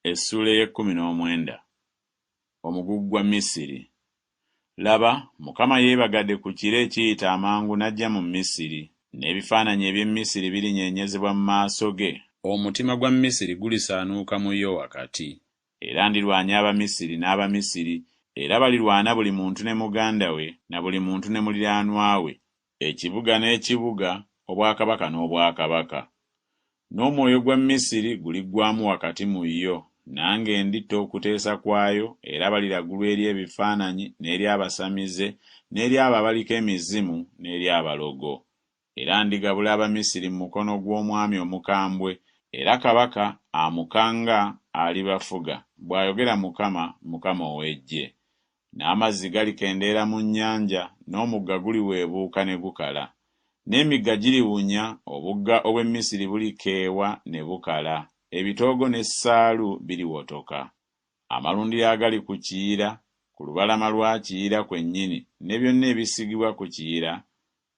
Essuula y'e19. Omugugu gwa Misiri. Laba, Mukama yeebagadde ku kiro ekiyita amangu n'ajja mu Misiri, n'ebifaananyi eby'e Misiri birinyeenyezebwa mu maaso ge. Omutima gwa Misiri gulisaanuuka mu yo wakati. Era ndirwanya Abamisiri n'Abamisiri, era balirwana buli muntu ne muganda we, na buli muntu ne muliraanwa we, ekibuga n'ekibuga, obwakabaka n'obwakabaka. N'omwoyo gwa Misiri guliggwaamu wakati mu yo, nange nditta okuteesa kwayo, era baliragulwa eri ebifaananyi, n'eri abasamize, n'eri abo abaliko emizimu, n'eri abalogo. Era ndigabula Abamisiri mu mukono gw'omwami omukambwe, era kabaka amukanga alibafuga, bw'ayogera Mukama, Mukama ow'Eggye. N'amazzi galikendeera mu nnyanja, n'omugga guliweebuuka ne gukala. N'emigga giriwunya, obugga obw'e Misiri bulikeewa ne bukala, ebitoogo n'essaalu biliwotoka. Amalundiro agali ku Kiyira, ku lubalama lwa Kiyira kwennyini, ne byonna ebisigibwa ku Kiyira,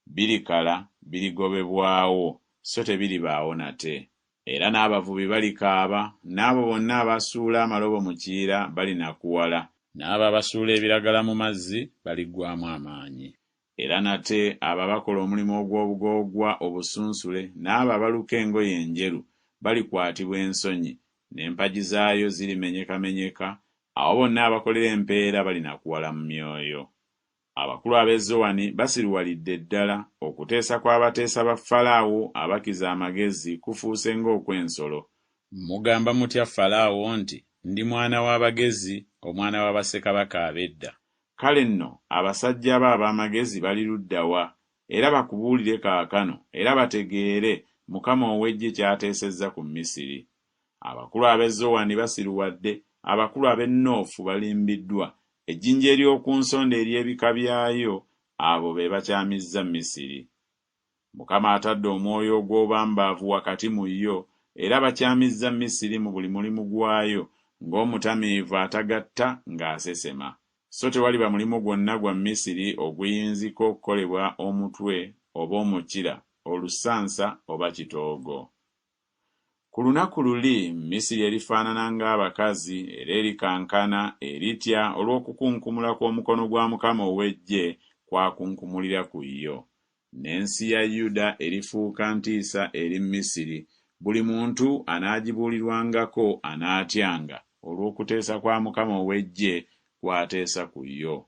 birikala, birigobebwawo, so tebiribaawo nate. Era n'abavubi balikaaba, n'abo bonna abasuula amalobo mu Kiyira balinakuwala, n'abo abasuula ebiragala mu mazzi baliggwaamu amaanyi. Era nate abo abakola omulimu ogw'obugoogwa obusunsule, n'abo abaluka engoye enjeru balikwatibwa ensonyi, n'empagi zaayo zirimenyekamenyeka, abo bonna abakolera empeera balinakuwala mu myoyo. Abakulu ab'e Zowani basiruwalidde ddala, okuteesa kw'abateesa ba Falaawo abakiza amagezi kufuuse ng'okw'ensolo. Mugamba mutya Falaawo nti, ndi mwana w'abagezi, omwana w'abassekabaka ab'edda. Kale nno abasajja bo ab'amagezi bali ludda wa? Era bakubuulire kaakano, era bategeere Mukama ow'Eggye ky'ateesezza ku Misiri. Abakulu ab'e Zowani basiruwadde, abakulu ab'e Noofu balimbiddwa, ejjinja ery'oku nsonda ery'ebika byayo, abo be bakyamizza Misiri. Mukama atadde omwoyo ogw'obambaavu wakati mu yo, era bakyamizza Misiri mu buli mulimu gwayo, ng'omutamiivu atagatta ng'asesema. So tewaliba mulimu gwonna gwa Misiri oguyinzika okukolebwa omutwe oba omukira, olusansa oba kitoogo. Ku lunaku luli Misiri erifaanana ng'abakazi, era erikankana, eritya olw'okukunkumula kw'omukono gwa Mukama ow'Eggye kwakunkumulira ku yo. N'ensi ya Yuda erifuuka ntiisa eri Misiri, buli muntu anaagibuulirwangako anaatyanga olw'okuteesa kwa Mukama ow'Eggye kwateesa ku yo.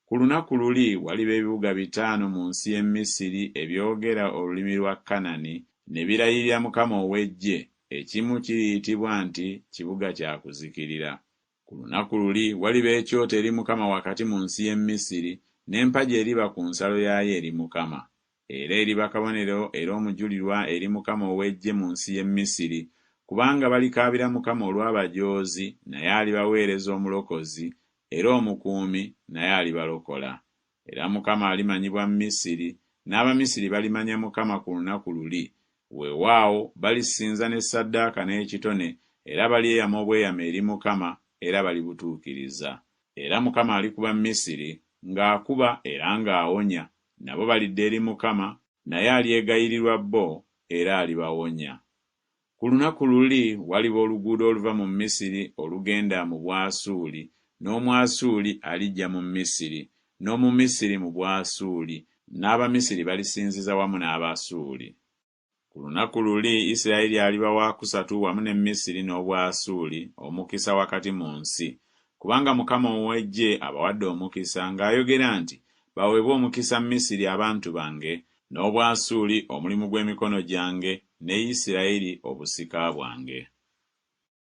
Ku lunaku luli waliba ebibuga 5 mu nsi y'e Misiri ebyogera olulimi lwa Kanani, ne birayirira Mukama ow'Eggye, ekimu kiriyitibwa nti kibuga kya kuzikirira. Ku lunaku luli waliba ekyoto eri Mukama wakati mu nsi y'e Misiri, n'empagi eriba ku nsalo yaayo eri Mukama. Era eriba kabonero era omujulirwa eri Mukama ow'Eggye mu nsi y'e Misiri, kubanga balikaabira Mukama olw'abajoozi, naye alibaweereza omulokozi, era omukuumi, naye alibalokola. Era Mukama alimanyibwa mu Misiri, n'Abamisiri balimanya Mukama ku lunaku luli. Weewaawo balisinza n'essaddaaka n'ekitone, era balyeyama obweyamo eri Mukama, era balibutuukiriza. Era Mukama alikuba Misiri, ng'akuba era ng'awonya, nabo balidde eri Mukama, naye alyegayirirwa bo, era alibawonya. Ku lunaku luli waliba oluguudo oluva mu Misiri olugenda mu Bwasuuli, n'Omwasuuli alijja mu Misiri, n'Omumisiri mu Bwasuuli, n'Abamisiri balisinziza wamu n'Abasuuli. Ku lunaku luli Isirayiri aliba waakusatu wamu ne Misiri n'Obwasuuli, omukisa wakati mu nsi. Kubanga Mukama ow'Eggye abawadde omukisa, ng'ayogera nti, baweebwe omukisa Misiri abantu bange, n'Obwasuuli omulimu gw'emikono gyange, ne Isirayiri obusika bwange.